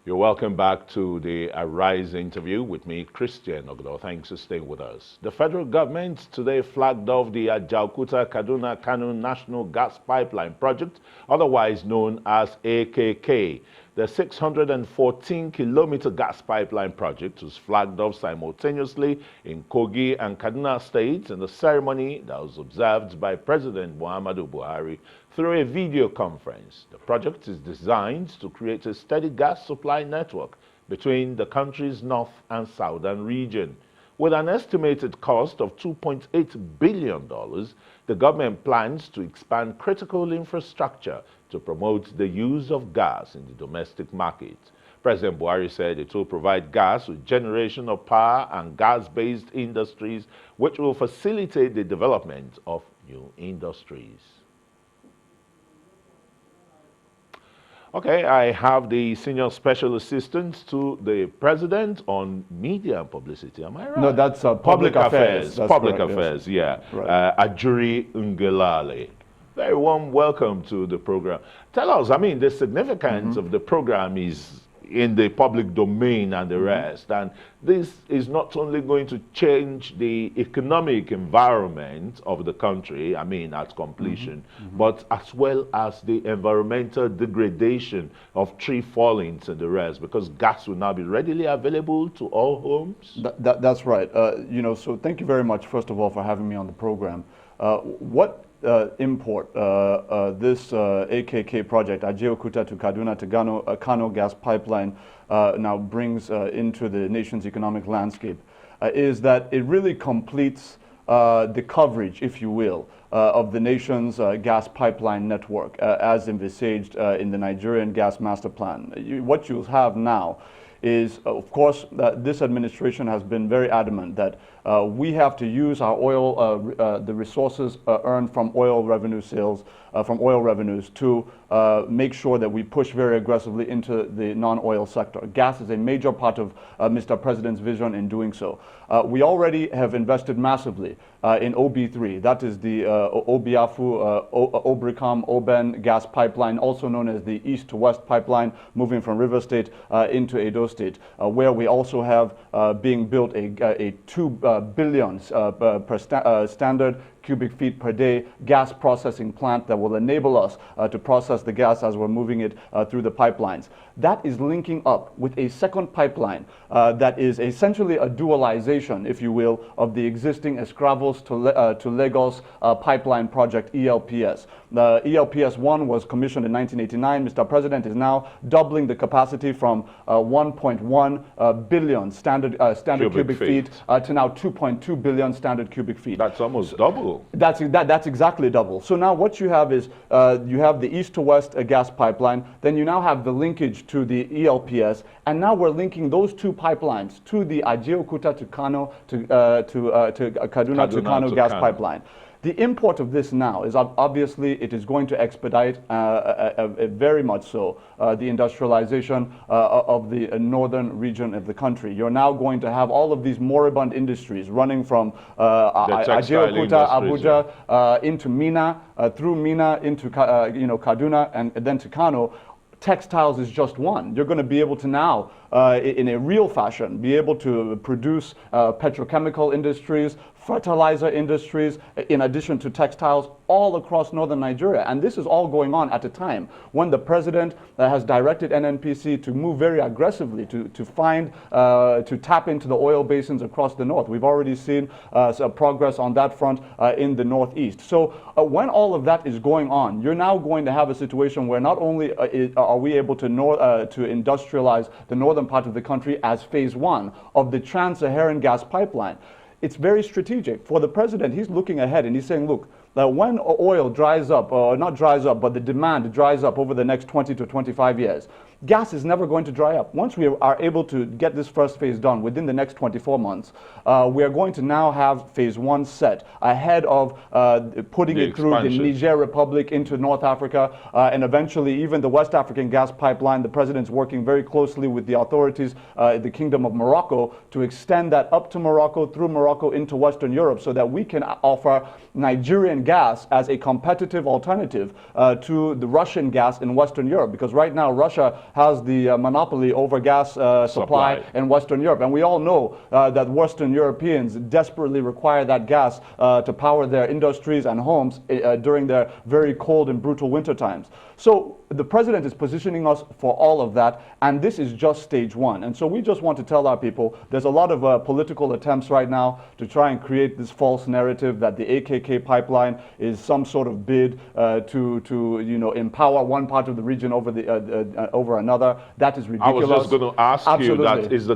You're welcome back to the Arise interview with me, Christian Ogdo. Thanks for staying with us. The federal government today flagged off the Ajuri Kaduna Kano National Gas Pipeline Project, otherwise known as AKK. The 614-kilometre gas pipeline project was flagged off simultaneously in Kogi and Kaduna states in the ceremony that was observed by President Muhammadu Buhari through a video conference. The project is designed to create a steady gas supply network between the country's north and southern region. With an estimated cost of $2.8 billion, the government plans to expand critical infrastructure to promote the use of gas in the domestic market. President Buhari said it will provide gas with generation of power and gas-based industries, which will facilitate the development of new industries. Okay, I have the Senior Special Assistant to the President on Media and Publicity. Am I right? No, that's Public Affairs. That's Public correct, Affairs, yes. yeah. Right. Ajuri Ngelale. Very warm welcome to the program. Tell us, I mean, the significance of the program is in the public domain and the rest. And this is not only going to change the economic environment of the country, I mean, at completion, but as well as the environmental degradation of tree fallings and the rest, because gas will now be readily available to all homes. That's right. So thank you very much, first of all, for having me on the program. Import this AKK project, Ajuri to Kaduna to Kano gas pipeline, now brings into the nation's economic landscape is that it really completes the coverage, if you will, of the nation's gas pipeline network as envisaged in the Nigerian Gas Master Plan. What you'll have now is, of course, that this administration has been very adamant that we have to use our oil, the resources earned from oil revenue sales, from oil revenues to make sure that we push very aggressively into the non-oil sector. Gas is a major part of Mr. President's vision in doing so. We already have invested massively in OB3, that is the Obiafu, Obricam, Oben gas pipeline, also known as the East to West pipeline, moving from River State into Edo State, where we also have being built a 2 billion standard cubic feet per day gas processing plant that will enable us to process the gas as we're moving it through the pipelines. That is linking up with a second pipeline that is essentially a dualization, if you will, of the existing Escravos to Lagos pipeline project, ELPS. The ELPS-1 was commissioned in 1989. Mr. President is now doubling the capacity from 1.1 billion standard cubic feet to now 2.2 billion standard cubic feet. That's almost double. That's exactly double. So now what you have is you have the east to west gas pipeline, then you now have the linkage to the ELPS, and now we're linking those two pipelines to the Ajuri to Kano to Kaduna to Kano gas pipeline. The import of this now is obviously it is going to expedite very much so the industrialization of the northern region of the country. You're now going to have all of these moribund industries running from Ajuri, Abuja into Mina, through Mina into Kaduna, and then to Kano. Textiles is just one. You're going to be able to now, in a real fashion, be able to produce petrochemical industries, fertilizer industries, in addition to textiles, all across northern Nigeria. And this is all going on at a time when the president has directed NNPC to move very aggressively to tap into the oil basins across the north. We've already seen some progress on that front in the northeast. So when all of that is going on, you're now going to have a situation where not only are we able to industrialize the northern part of the country as phase one of the Trans-Saharan gas pipeline. It's very strategic. For the president, he's looking ahead and he's saying, look, when oil dries up, or not dries up, but the demand dries up over the next 20 to 25 years, gas is never going to dry up. Once we are able to get this first phase done within the next 24 months, we are going to now have phase one set ahead of putting it through the Niger Republic into North Africa, and eventually even the West African gas pipeline. The president's working very closely with the authorities in the Kingdom of Morocco to extend that up to Morocco, through Morocco into Western Europe, so that we can offer Nigerian gas as a competitive alternative to the Russian gas in Western Europe. Because right now Russia has the monopoly over gas supply in Western Europe. And we all know that Western Europeans desperately require that gas to power their industries and homes during their very cold and brutal winter times. So the president is positioning us for all of that, and this is just stage one. And so we just want to tell our people there's a lot of political attempts right now to try and create this false narrative that the AKK pipeline is some sort of bid to empower one part of the region over another. That is ridiculous. I was just going to ask you that is the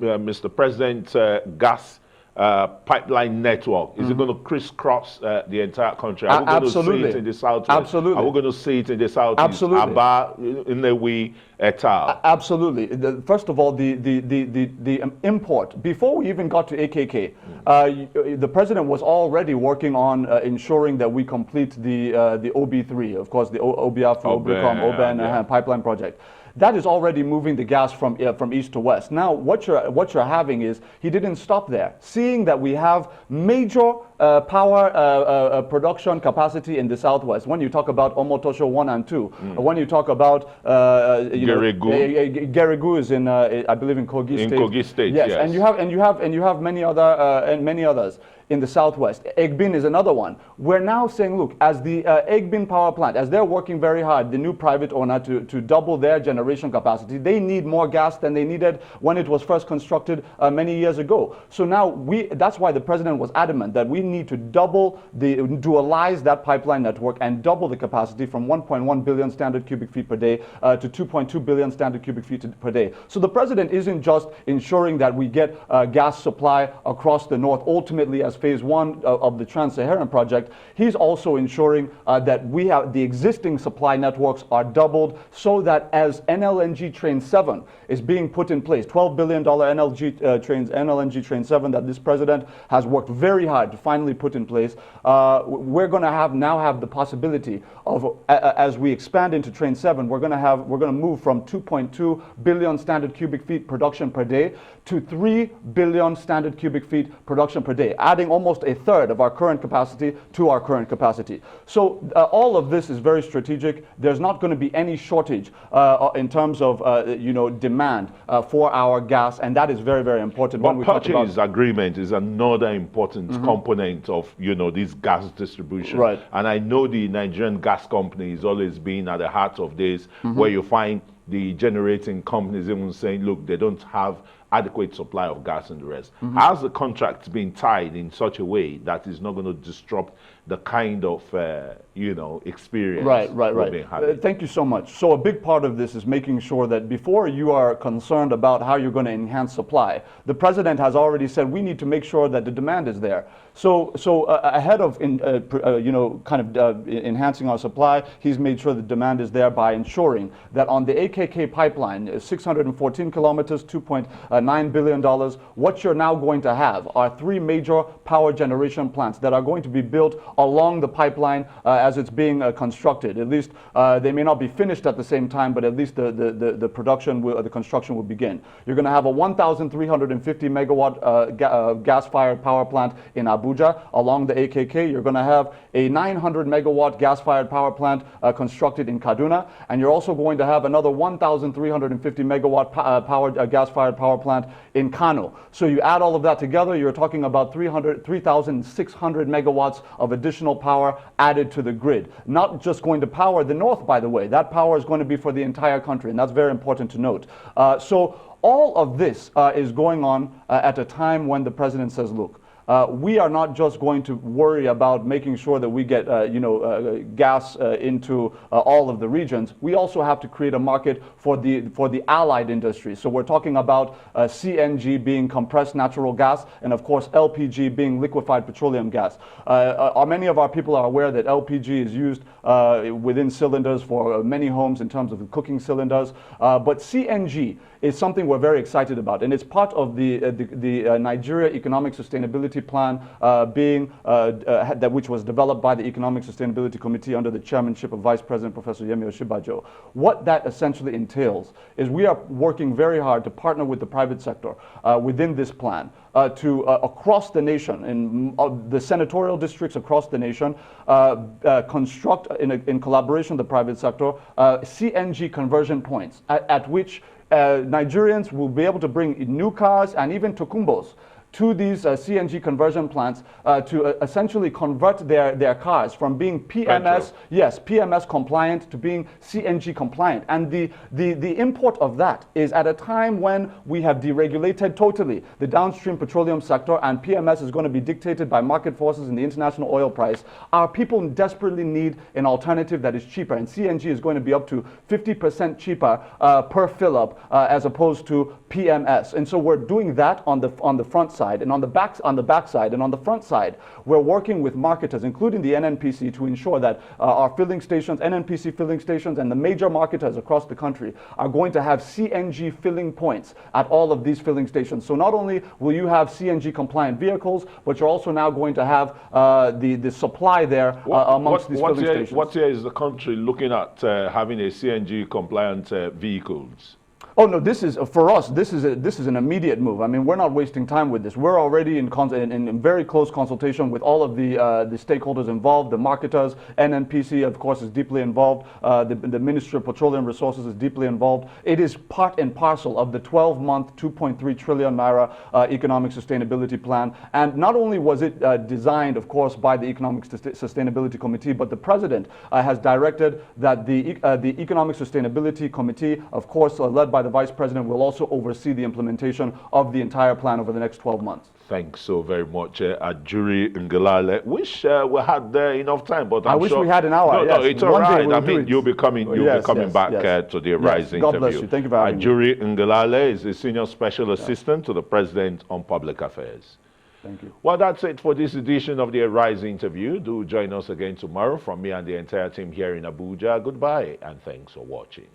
Mr. President gas pipeline network, is it going to crisscross the entire country? Are we going to see it in the southwest? Absolutely. Are we going to see it in the southeast? Absolutely. Abba, Inewi, et al. Absolutely. First of all, the import, before we even got to AKK, the president was already working on ensuring that we complete the OB3, of course, the Obiafra, Oben pipeline project. That is already moving the gas from east to west. Now, what you're having is, he didn't stop there. Seeing that we have major power production capacity in the southwest, when you talk about Omotosho 1 and 2, when you talk about Geregu is in I believe in Kogi State. In Kogi State, yes. yes. And you have many others in the southwest. Egbin is another one. We're now saying, look, as the Egbin power plant, as they're working very hard, the new private owner, to double their generation capacity, they need more gas than they needed when it was first constructed many years ago. So now that's why the president was adamant that we need to dualize that pipeline network and double the capacity from 1.1 billion standard cubic feet per day to 2.2 billion standard cubic feet per day. So the president isn't just ensuring that we get gas supply across the north, ultimately as phase one of the Trans-Saharan project. He's also ensuring that we have the existing supply networks are doubled, so that as NLNG Train 7 is being put in place, $12 billion NLNG Train 7 that this president has worked very hard to finally put in place, we're going to now have the possibility of, as we expand into Train 7, we're going to move from 2.2 billion standard cubic feet production per day to 3 billion standard cubic feet production per day, adding almost a third of our current capacity to our current capacity. So all of this is very strategic. There's not going to be any shortage in terms of demand for our gas, and that is very, very important. But purchase agreement is another important component of this gas distribution. Right. And I know the Nigerian gas company has always been at the heart of this, where you find the generating companies even saying, look, they don't have adequate supply of gas and the rest. Has the contract been tied in such a way that is not going to disrupt the kind of experience we've been having? Thank you so much. So a big part of this is making sure that before you are concerned about how you're going to enhance supply, the president has already said we need to make sure that the demand is there. So ahead of enhancing our supply, he's made sure the demand is there by ensuring that on the AKK pipeline, 614 kilometers, $2.9 billion, what you're now going to have are 3 major power generation plants that are going to be built along the pipeline as it's being constructed. At least they may not be finished at the same time, but at least the construction will begin. You're going to have a 1,350 megawatt gas-fired power plant in Abuja along the AKK. You're going to have a 900 megawatt gas-fired power plant constructed in Kaduna, and you're also going to have another 1,350 megawatt gas-fired power plant in Kano. So you add all of that together, you're talking about 3,600 megawatts of additional power added to the grid. Not just going to power the north, by the way. That power is going to be for the entire country, and that's very important to note. So all of this is going on at a time when the president says, look, we are not just going to worry about making sure that we get gas into all of the regions. We also have to create a market for the allied industries. So we're talking about CNG being compressed natural gas, and of course LPG being liquefied petroleum gas. Many of our people are aware that LPG is used within cylinders for many homes in terms of cooking cylinders, but CNG is something we're very excited about, and it's part of the Nigeria Economic Sustainability Sustainability Plan which was developed by the Economic Sustainability Committee under the chairmanship of Vice President Professor Yemi Osinbajo. What that essentially entails is we are working very hard to partner with the private sector within this plan to across the nation, in the senatorial districts across the nation, construct in collaboration with the private sector CNG conversion points at which Nigerians will be able to bring new cars and even tokumbos to these CNG conversion plants to essentially convert their cars from being PMS compliant to being CNG compliant. And the import of that is at a time when we have deregulated totally the downstream petroleum sector and PMS is going to be dictated by market forces in the international oil price. Our people desperately need an alternative that is cheaper, and CNG is going to be up to 50% cheaper per fill-up as opposed to PMS. And so we're doing that on the front side. And on the back side and on the front side, we're working with marketers, including the NNPC, to ensure that our filling stations, NNPC filling stations, and the major marketers across the country are going to have CNG filling points at all of these filling stations. So not only will you have CNG compliant vehicles, but you're also now going to have the supply there amongst these filling stations. What year is the country looking at having a CNG compliant vehicles? Oh no! This is for us. This is an immediate move. I mean, we're not wasting time with this. We're already in very close consultation with all of the stakeholders involved. The marketers, NNPC, of course, is deeply involved. The Ministry of Petroleum Resources is deeply involved. It is part and parcel of the 12-month, 2.3 trillion naira economic sustainability plan. And not only was it designed, of course, by the Economic Sustainability Committee, but the President has directed that the Economic Sustainability Committee, of course, led by the Vice President, will also oversee the implementation of the entire plan over the next 12 months. Thanks so very much, Ajuri Ngelale. Wish we had enough time, but I wish we had an hour. No, it's all right. I mean, you'll be coming back to the Rise interview. God bless you. Thank you for having me. Ajuri Ngelale is the Senior Special Assistant to the President on Public Affairs. Thank you. Well, that's it for this edition of the Rise interview. Do join us again tomorrow from me and the entire team here in Abuja. Goodbye, and thanks for watching.